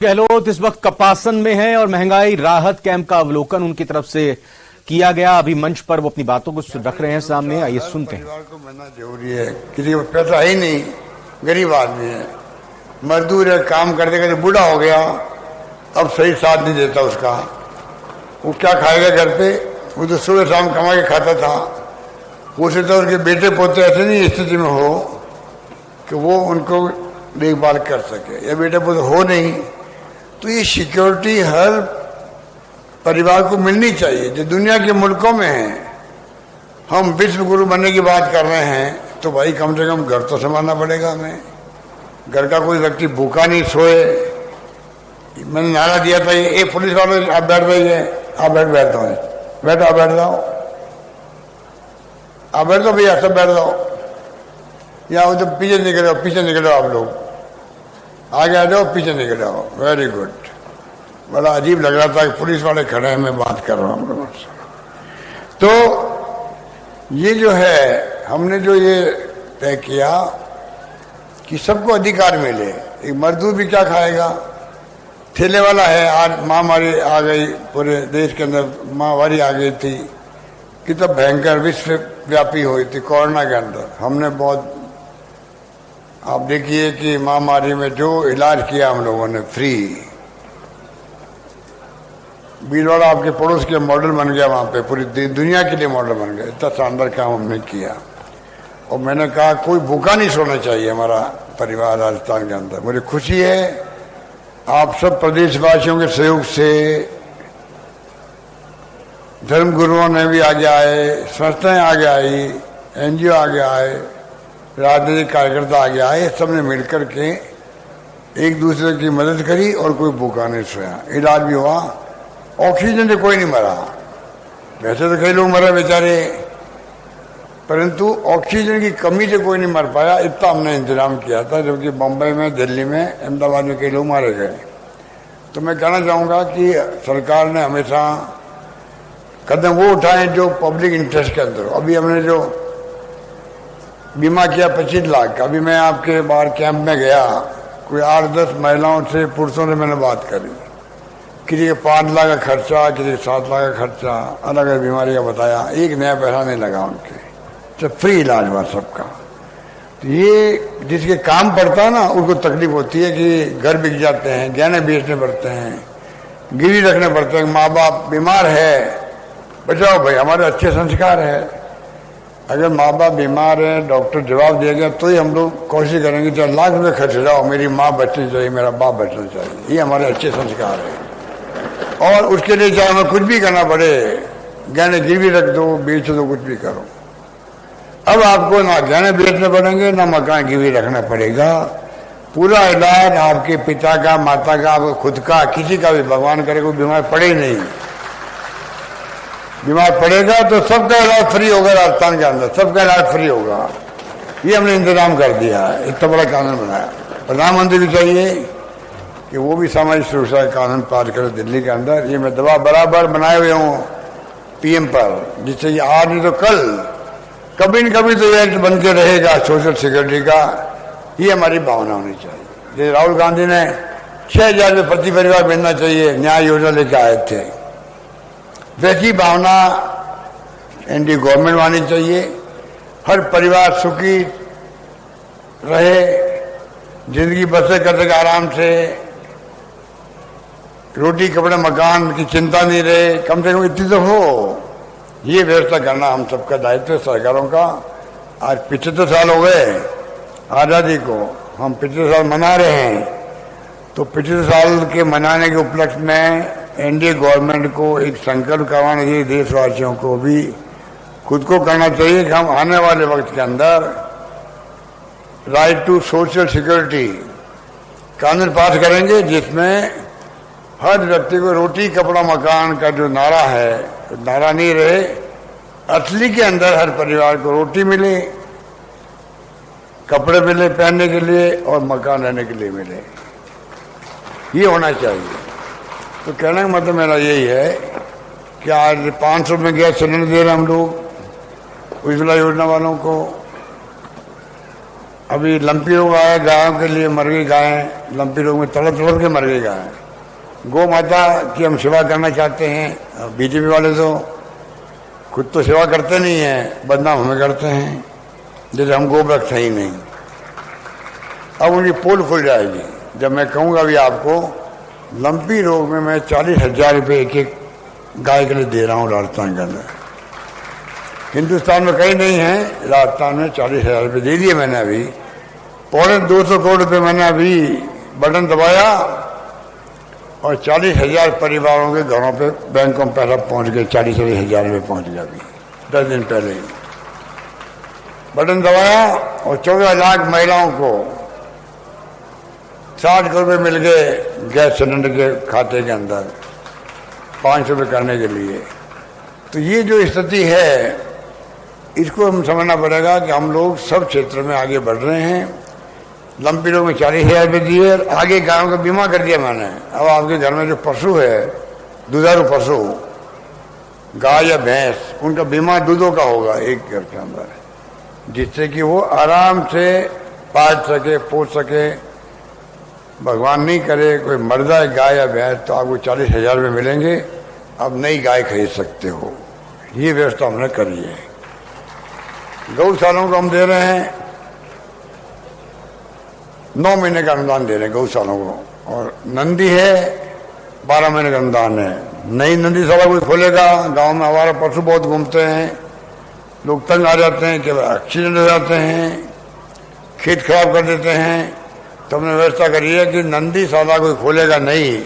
गहलोत इस वक्त कपासन में है और महंगाई राहत कैंप का अवलोकन उनकी तरफ से किया गया। अभी मंच पर वो अपनी बातों को रख रहे हैं सामने, आइए सुनते हैं। परिवार को मिलना जरूरी है। किसी को पैसा है ही नहीं, गरीब आदमी है, मजदूर है, काम करते करते बूढ़ा हो गया, अब सही साथ नहीं देता उसका। वो क्या खाएगा घर पे? वो तो सुबह शाम कमा के खाता था। उसे तो उनके बेटे पोते ऐसे नहीं स्थिति में हो कि वो उनको देखभाल कर सके, या बेटे पोते हो नहीं, तो ये सिक्योरिटी हर परिवार को मिलनी चाहिए जो दुनिया के मुल्कों में है। हम विश्व गुरु बनने की बात कर रहे हैं तो भाई कम से कम घर तो संभालना पड़ेगा हमें। घर का कोई व्यक्ति भूखा नहीं सोए। मैंने नारा दिया था, ये पुलिस वाले आप बैठ जाइए, आप बैठ जाओ, बैठो, आप बैठ जाओ, आप बैठ दो भैया, सब बैठ जाओ, या उधर पीछे निकल जाओ, पीछे निकल जाओ, आप लोग आगे आ जाओ, पीछे निकल जाओ। Very good. बड़ा अजीब लग रहा था कि पुलिस वाले खड़े हैं, मैं बात कर रहा हूँ लोगों से। तो ये जो है, हमने जो ये तय किया कि सबको अधिकार मिले। एक मजदूर भी क्या खाएगा? ठेले वाला है, आज महामारी आ गई, पूरे देश के अंदर महामारी आ गई थी, कितना भयंकर विश्वव्यापी हुई थी कोरोना के अंदर। हमने बहुत, आप देखिए कि महामारी में जो इलाज किया हम लोगों ने फ्री। भीलवाड़ा आपके पड़ोस के मॉडल बन गया, वहां पे पूरी दुनिया के लिए मॉडल बन गया। इतना शानदार काम हमने किया। और मैंने कहा कोई भूखा नहीं सोना चाहिए हमारा परिवार राजस्थान के अंदर। मुझे खुशी है आप सब प्रदेशवासियों के सहयोग से, धर्म गुरुओं ने भी आगे आए, संस्थाएं आगे आई, एनजीओ आगे आए, राजनीतिक कार्यकर्ता आगे आए, सबने मिलकर के एक दूसरे की मदद करी और कोई भूखा नहीं सोया। इलाज भी हुआ, ऑक्सीजन से कोई नहीं मरा। वैसे तो कई लोग मरे बेचारे, परंतु ऑक्सीजन की कमी से कोई नहीं मर पाया। इतना हमने इंतजाम किया था, जबकि बम्बई में, दिल्ली में, अहमदाबाद में कई लोग मारे गए। तो मैं कहना चाहूँगा कि सरकार ने हमेशा कदम वो उठाए जो पब्लिक इंटरेस्ट के अंदर। अभी हमने जो बीमा किया 25 लाख का, अभी मैं आपके बाहर कैंप में गया, कोई 8-10 महिलाओं से, पुरुषों से मैंने बात करी। किसी के 5 लाख का खर्चा, किसी के 7 लाख का खर्चा, अलग अलग बीमारी का बताया, एक नया पैसा नहीं लगा उनके, सब फ्री इलाज हुआ सबका। तो ये जिसके काम पड़ता है ना, उनको तकलीफ होती है कि घर बिक जाते हैं, गहने बेचने पड़ते हैं, गिरवी रखने पड़ते हैं, माँ बाप बीमार है, बचाओ भाई, हमारे अच्छे संस्कार है। अगर माँ बाप बीमार है, डॉक्टर जवाब देगा तो ही हम लोग कोशिश करेंगे, चाहे लाख रुपये खर्च जाओ, मेरी माँ बचनी चाहिए, मेरा बाप बचना चाहिए। ये हमारे अच्छे संस्कार है। और उसके लिए चाहे हमें कुछ भी करना पड़े, गहने गिरवी रख दो, बेच दो, कुछ भी करो। अब आपको ना गहने बेचने पड़ेंगे, ना मकान गिरवी रखना पड़ेगा। पूरा इलाज आपके पिता का, माता का, आपको खुद का, किसी का भी भगवान करे कोई बीमार पड़े ही नहीं। बीमार पड़ेगा तो सबका इलाज फ्री होगा राजस्थान के अंदर, सबका इलाज फ्री होगा। ये हमने इंतजाम कर दिया है, इतना बड़ा कानून बनाया। प्रधानमंत्री भी चाहिए कि वो भी सामाजिक सुरक्षा कानून पास करे दिल्ली के अंदर। ये मैं दबाव बराबर बनाए हुए हूँ पीएम पर, जिससे ये आज नहीं तो कल, कभी न कभी तो ये एक्ट बन के रहेगा सोशल सिक्योरिटी का। ये हमारी भावना होनी चाहिए। जैसे राहुल गांधी ने 6,000 रुपये प्रति परिवार मिलना चाहिए, न्याय योजना लेके आए थे, वैसी भावना एनडीए गवर्नमेंट आनी चाहिए। हर परिवार सुखी रहे, जिंदगी बसर कर सके आराम से, रोटी कपड़े मकान की चिंता नहीं रहे, कम से कम इतनी तो हो। ये व्यवस्था करना हम सबका दायित्व है, सरकारों का। आज 75 साल हो गए आज़ादी को, हम 75 साल मना रहे हैं। तो 75 साल के मनाने के उपलक्ष्य में एनडीए गवर्नमेंट को एक संकल्प करवाना चाहिए, देशवासियों को भी खुद को करना चाहिए कि हम आने वाले वक्त के अंदर राइट टू सोशल सिक्योरिटी कानून पास करेंगे, जिसमें हर व्यक्ति को रोटी कपड़ा मकान का जो नारा है, नारा नहीं रहे, असली के अंदर हर परिवार को रोटी मिले, कपड़े मिले पहनने के लिए, और मकान रहने के लिए मिले। ये होना चाहिए। तो कहने का मतलब मेरा यही है कि आज 500 में गैस सिलेंडर दे रहे हम लोग उज्ज्वला योजना वालों को। अभी लंपी रोग आया, गायों के लिए मर गई गायें, लंपी रोग में तड़प तड़प के मर गई गायें। गौ माता की हम सेवा करना चाहते हैं। बीजेपी वाले तो खुद तो सेवा करते नहीं हैं, बदनाम हमें करते हैं, जैसे हम गोवृक्ष है ही नहीं। अब उनकी पोल खुल जाएगी जब मैं कहूँगा अभी आपको लंपी रोग में मैं 40,000 रुपये एक एक गाय के लिए दे रहा हूँ राजस्थान के अंदर। हिंदुस्तान में कहीं नहीं है, राजस्थान में 40,000 रुपये दे दिए मैंने अभी। 250 करोड़ रुपये मैंने अभी बटन दबाया और 40,000 परिवारों के घरों पे बैंकों में पैसा पहुँच गए। 40,000 रुपये पहुँच गया अभी 10 दिन पहले ही बटन दबाया और 14 लाख महिलाओं को 60 करोड़ रुपये मिल गए गैस सिलेंडर के खाते के अंदर 500 रुपये करने के लिए। तो ये जो स्थिति है इसको हम समझना पड़ेगा कि हम लोग सब क्षेत्र में आगे बढ़ रहे हैं। लंपी रोग में 40,000 रुपये दिए, आगे गायों का बीमा कर दिया मैंने। अब आपके घर में जो पशु है, दुधारू पशु, गाय या भैंस, उनका बीमा दूधों का होगा एक घर के अंदर, जिससे कि वो आराम से पाल सके, पोस सके। भगवान नहीं करे कोई मर जाए गाय या भैंस तो आपको 40,000 रुपये मिलेंगे, अब नई गाय खरीद सकते हो। ये व्यवस्था हमने करी है। गौशालाओं को हम दे रहे हैं 9 महीने का अनुदान दे रहे हैं गौशालाओं को, और नंदी है 12 महीने का अनुदान है। नई नंदी शाला कोई खोलेगा, गांव में हमारा पशु बहुत घूमते हैं, लोग तंग आ जाते हैं, कि एक्सीडेंट हो जाते हैं, खेत खराब कर देते हैं। तो हमने व्यवस्था करी है कि नंदी शाला कोई खोलेगा नहीं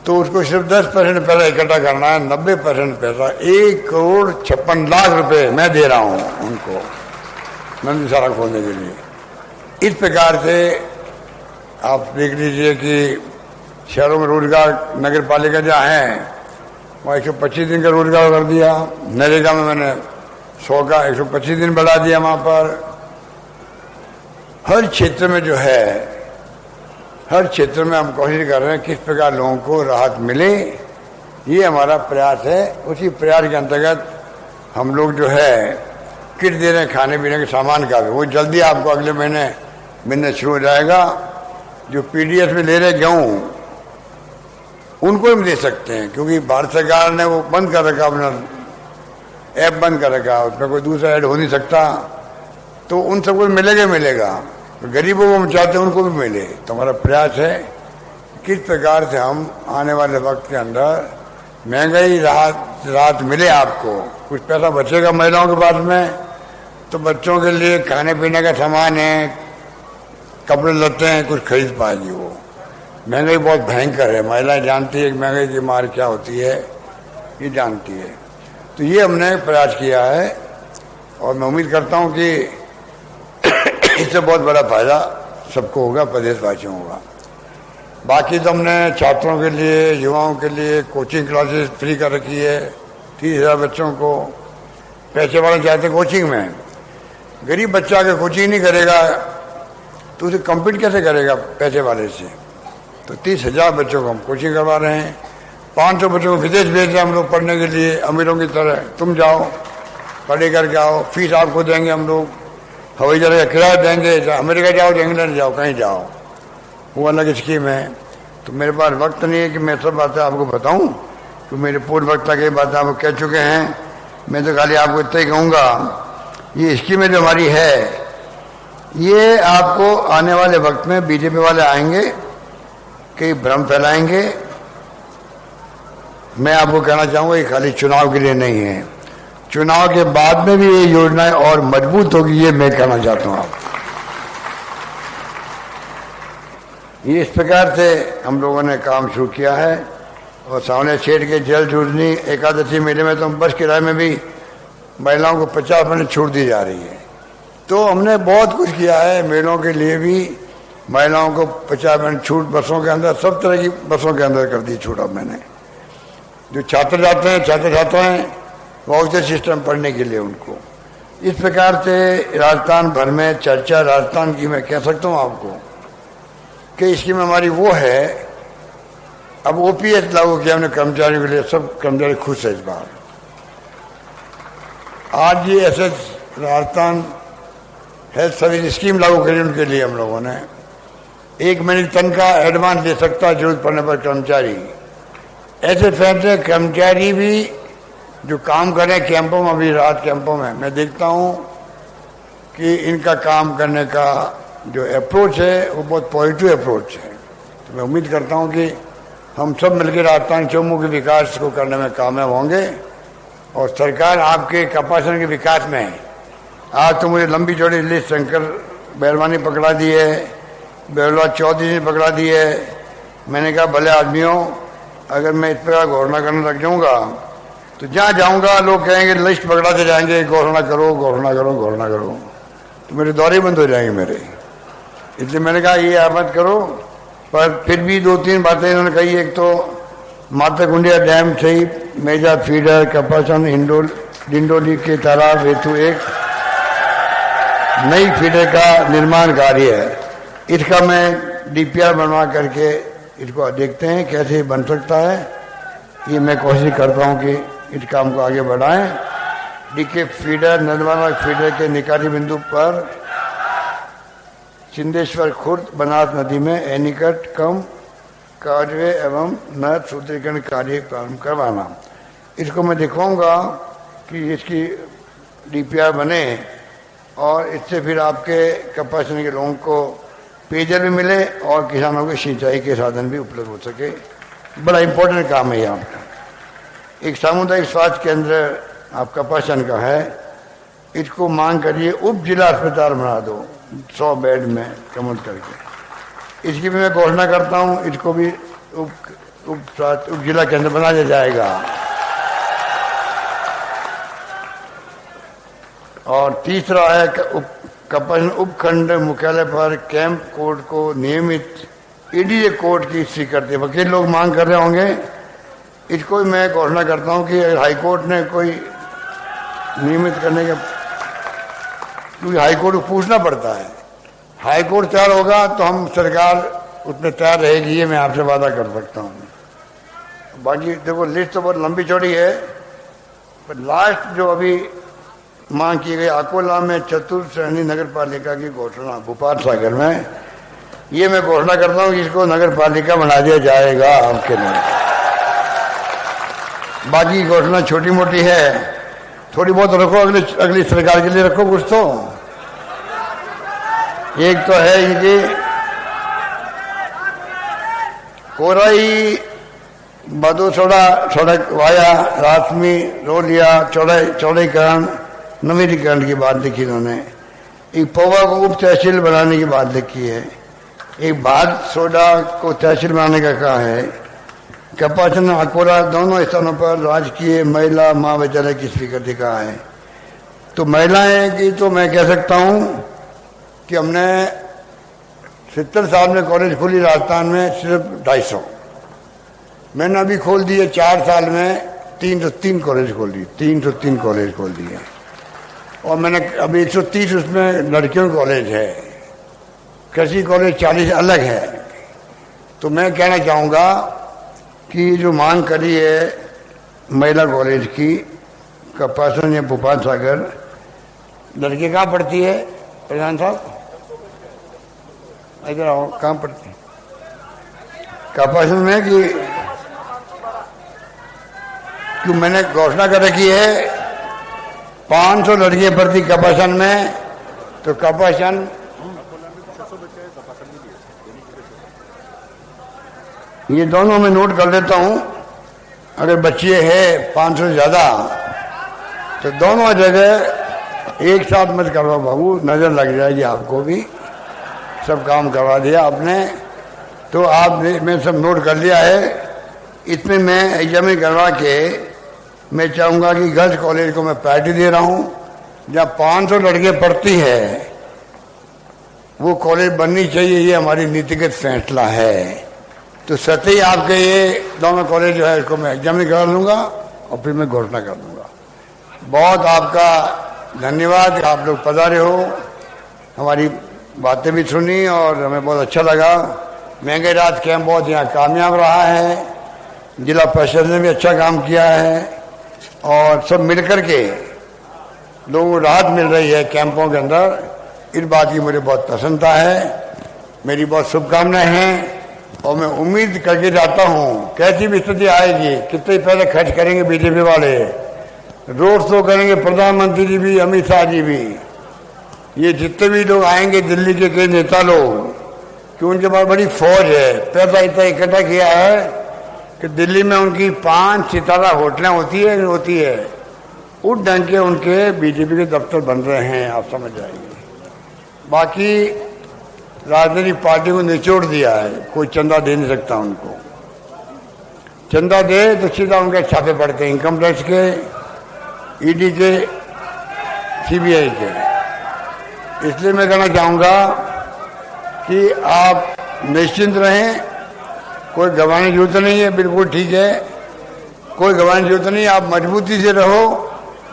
तो उसको सिर्फ 10% पैसा इकट्ठा करना है। 90% पैसा 1,56,00,000 रुपये मैं दे रहा हूँ उनको नंदीशाला खोलने के लिए। इस प्रकार से आप देख लीजिए कि शहरों में रोजगार नगर पालिका जहाँ है वहाँ 125 दिन का रोजगार कर दिया। नरेगा में मैंने 100 का 125 दिन बढ़ा दिया। वहाँ पर हर क्षेत्र में जो है, हर क्षेत्र में हम कोशिश कर रहे हैं किस प्रकार लोगों को राहत मिले, ये हमारा प्रयास है। उसी प्रयास के अंतर्गत हम लोग जो है किट दे रहे हैं खाने पीने के सामान का भी, वो जल्दी आपको अगले महीने मिलना शुरू हो जाएगा। जो पीडीएस में ले रहे गेहूँ उनको भी दे सकते हैं, क्योंकि भारत सरकार ने वो बंद कर रखा, अपना ऐप बंद कर रखा, उसमें कोई दूसरा ऐड हो नहीं सकता। तो उन सबको मिलेगा, गरीबों को हम चाहते हैं उनको भी मिले। तो हमारा प्रयास है किस प्रकार से हम आने वाले वक्त के अंदर महंगाई राहत मिले आपको। कुछ पैसा बचेगा महिलाओं के पास में, तो बच्चों के लिए खाने पीने का सामान है, कपड़े लत्ते हैं, कुछ खरीद पाएगी वो। महंगाई बहुत भयंकर है, महिलाएं जानती है कि महंगाई की मार क्या होती है, ये जानती है। तो ये हमने प्रयास किया है और मैं उम्मीद करता हूँ कि इससे बहुत बड़ा फायदा सबको होगा, प्रदेशवासियों होगा। बाकी तो हमने छात्रों के लिए, युवाओं के लिए कोचिंग क्लासेस फ्री कर रखी है। 30,000 बच्चों को, पैसे वाले चाहते कोचिंग में, गरीब बच्चा अगर कोचिंग नहीं करेगा तो उसे कम्पीट कैसे करेगा पैसे वाले से। तो 30,000 बच्चों को हम कोचिंग करवा रहे हैं। 500 बच्चों को विदेश भेज रहे हैं हम लोग पढ़ने के लिए, अमीरों की तरह। तुम जाओ पढ़े करके आओ, फीस आपको देंगे हम लोग, हवाई जहाज का किराया देंगे, अमेरिका जाओ, इंग्लैंड जाओ, कहीं जाओ, वो अलग स्कीम है। तो मेरे पास वक्त नहीं है कि मैं सब बातें आपको बताऊं, तो मेरे पूर्व वक्ता की बातें आपको कह चुके हैं। मैं तो खाली आपको इतना ही कहूँगा, ये स्कीमें जो हमारी है ये आपको आने वाले वक्त में बीजेपी वाले आएंगे, कई भ्रम फैलाएंगे। मैं आपको कहना चाहूँगा ये खाली चुनाव के लिए नहीं है, चुनाव के बाद में भी ये योजनाएं और मजबूत होगी, ये मैं कहना चाहता हूँ आपको। ये इस प्रकार से हम लोगों ने काम शुरू किया है। और सावने क्षेत्र के जल जोड़नी एकादशी मेले में तो बस किराए में भी महिलाओं को 50% छूट दी जा रही है। तो हमने बहुत कुछ किया है मेलों के लिए भी, महिलाओं को 50% छूट बसों के अंदर, सब तरह की बसों के अंदर कर दी छूट। अब मैंने जो छात्र जाते हैं, छात्र छात्राएं, वाउचर सिस्टम पढ़ने के लिए उनको। इस प्रकार से राजस्थान भर में चर्चा राजस्थान की मैं कह सकता हूँ आपको कि स्कीम हमारी वो है। अब ओपीएस लागू किया हमने कर्मचारियों के लिए, सब कर्मचारी खुश है इस बार। 8 GSS Rajasthan health service scheme लागू करी उनके लिए हम लोगों ने। 1 महीने की तनख्वाह एडवांस दे सकता है जरूरत पड़ने पर कर्मचारी। ऐसे फैसले कर्मचारी भी जो काम कर रहे हैं कैंपों में, अभी राहत कैंपों में, मैं देखता हूँ कि इनका काम करने का जो अप्रोच है वो बहुत पॉजिटिव अप्रोच है। तो मैं उम्मीद करता हूँ कि हम सब मिलकर राजस्थान चौमू के विकास को करने में कामयाब होंगे और सरकार आपके कपासन के विकास में है। आज तो मुझे लंबी चौड़ी लिस्ट शंकर बैरवानी पकड़ा दी है, बेहुला चौधरी ने पकड़ा दी है। मैंने कहा भले आदमियों, अगर मैं इस पर घोषणा करने लग जाऊँगा तो जहाँ जाऊँगा लोग कहेंगे लिस्ट पकड़ाते जाएंगे, घोषणा करो घोषणा करो घोषणा करो, तो मेरे दौरे बंद हो जाएंगे मेरे। इसलिए मैंने कहा ये आप मत करो। पर फिर भी 2-3 बातें इन्होंने कही। एक तो माताकुंडिया डैम से मेजा फीडर कपासन डिंडोली के तालाब हेतु एक नई फीडर का निर्माण कार्य है। इसका मैं डीपीआर बनवा करके इसको देखते हैं कैसे बन सकता है। ये मैं कोशिश करता हूँ कि इस काम को आगे बढ़ाएं। डीके फीडर नर्मदा फीडर के निकासी बिंदु पर सिंधेश्वर खुर्द बनास नदी में एनीकट कम काजवे एवं नहर सूत्रीकरण कार्य प्रारंभ करवाना। इसको मैं दिखाऊंगा कि इसकी डीपीआर बने और इससे फिर आपके कपासन के लोगों को पेयजल भी मिले और किसानों के सिंचाई के साधन भी उपलब्ध हो सके। बड़ा इंपॉर्टेंट काम है ये आपका। एक सामुदायिक स्वास्थ्य केंद्र आपका कपासन का है, इसको मांग करिए उप जिला अस्पताल बना दो 100 बेड में कमल करके। इसकी भी मैं घोषणा करता हूँ, इसको भी उप जिला केंद्र बना दिया जाएगा। और तीसरा है कपासन उपखंड मुख्यालय पर कैंप कोर्ट को नियमित ईडीए कोर्ट की स्वीकृति वकील लोग मांग कर रहे होंगे। इसको भी मैं घोषणा करता हूँ कि अगर हाईकोर्ट ने कोई नियमित करने का, क्योंकि हाईकोर्ट को पूछना पड़ता है, हाईकोर्ट तैयार होगा तो हम सरकार उसमें तैयार रहेगी, ये मैं आपसे वादा कर सकता हूँ। बाकी देखो लिस्ट तो बहुत लंबी चौड़ी है, पर लास्ट जो अभी मांग की गई अकोला में चतुर्श्रेणी नगर पालिका की घोषणा भोपाल सागर में, ये मैं घोषणा करता हूँ कि इसको नगर पालिका बना दिया जाएगा आपके लिए। बाकी घोषणा छोटी मोटी है, थोड़ी बहुत रखो, अगली सरकार के लिए रखो कुछ तो। एक तो है इनकी कोराई बदोसोड़ा सड़क वाया रासमी रोलिया चौड़ीकरण नवीनीकरण की बात लिखी इन्होंने। एक पौवा को उप तहसील बनाने की बात लिखी है। एक भाद सोडा को तहसील बनाने का कहा है। कपासन अकोला दोनों स्थानों पर राजकीय महिला महाविद्यालय की स्वीकृति कहा है। तो महिलाएं की तो मैं कह सकता हूं कि हमने 70 साल में कॉलेज खोली राजस्थान में सिर्फ 250। मैंने अभी खोल दिए 4 साल में 303 कॉलेज खोल दिए, 303 कॉलेज खोल दिए। और मैंने अभी 130 उसमें लड़कियों कॉलेज है, कृषि कॉलेज 40 अलग है। तो मैं कहना चाहूँगा कि जो मांग करी है महिला कॉलेज की कपासन या भोपाल सागर, लड़की कहाँ पढ़ती है प्रधान साहब? इधर आओ, कहाँ पढ़ती है? कपासन में कि क्यों मैंने घोषणा कर रखी है 500 लड़कियां पढ़ती कपासन में, तो कपासन ये दोनों में नोट कर लेता हूं। अगर बच्चे हैं 500 से ज्यादा तो दोनों जगह एक साथ मत करवाओ बाबू, नजर लग जाएगी आपको भी। सब काम करवा दिया आपने, तो आपने मैं सब नोट कर लिया है। इसमें मैं एग्जामिन करवा के मैं चाहूँगा कि गर्ल्स कॉलेज को मैं प्रायोरिटी दे रहा हूँ। जहाँ 500 लड़कियाँ पढ़ती है वो कॉलेज बननी चाहिए, ये हमारी नीतिगत फैसला है। तो सतही आपके ये दोनों कॉलेज जो है इसको मैं एग्जामिन करा लूँगा और फिर मैं घोषणा कर दूँगा। बहुत आपका धन्यवाद, आप लोग पधारे हो, हमारी बातें भी सुनी और हमें बहुत अच्छा लगा। महंगे रात कैंप बहुत यहाँ कामयाब रहा है, जिला परिषद ने भी अच्छा काम किया है और सब मिलकर के लोगों को राहत मिल रही है कैंपों के अंदर। इस बात की मुझे बहुत प्रसन्नता है, मेरी बहुत शुभकामनाएं हैं और मैं उम्मीद करके जाता हूँ कैसी भी स्थिति आएगी, कितने पैसे खर्च करेंगे बीजेपी वाले, रोड शो करेंगे प्रधानमंत्री जी भी, अमित शाह जी भी, ये जितने भी लोग आएंगे दिल्ली के कई नेता लोग, कि उनके पास बड़ी फौज है, पैसा इतना इकट्ठा किया है कि दिल्ली में उनकी 5 सितारा होटलें होती है उस ढंग के उनके बीजेपी के दफ्तर बन रहे हैं, आप समझ जाइए। बाकी राजनीतिक पार्टी को निचोड़ दिया है, कोई चंदा दे नहीं सकता उनको, चंदा दे तो सीधा उनके छापे पड़ते हैं, इनकम टैक्स के, ईडी के, सीबीआई के। इसलिए मैं कहना चाहूँगा कि आप निश्चिंत रहें, कोई घबराने की जरूरत नहीं है, बिल्कुल ठीक है, कोई घबराने की जरूरत नहीं, आप मजबूती से रहो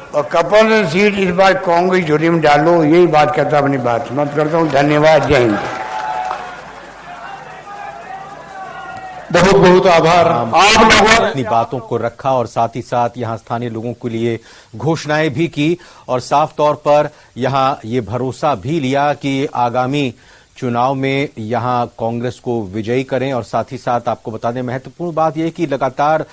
और कपल सीट इस बार कांग्रेस झोली में डालो, यही बात करता अपनी बात समाप्त करता हूँ। धन्यवाद, जय हिंद। बहुत बहुत आभार। आप लोगों अपनी बातों को रखा और साथ ही साथ यहां स्थानीय लोगों के लिए घोषणाएं भी की और साफ तौर पर यहां ये भरोसा भी लिया कि आगामी चुनाव में यहां कांग्रेस को विजयी करें। और साथ ही साथ आपको बता दें, महत्वपूर्ण बात यह है कि लगातार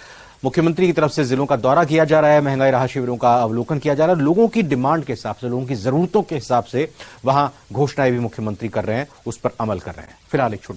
मुख्यमंत्री की तरफ से जिलों का दौरा किया जा रहा है, महंगाई राहत शिविरों का अवलोकन किया जा रहा है, लोगों की डिमांड के हिसाब से, लोगों की जरूरतों के हिसाब से वहां घोषणाएं भी मुख्यमंत्री कर रहे हैं, उस पर अमल कर रहे हैं। फिलहाल एक छोटी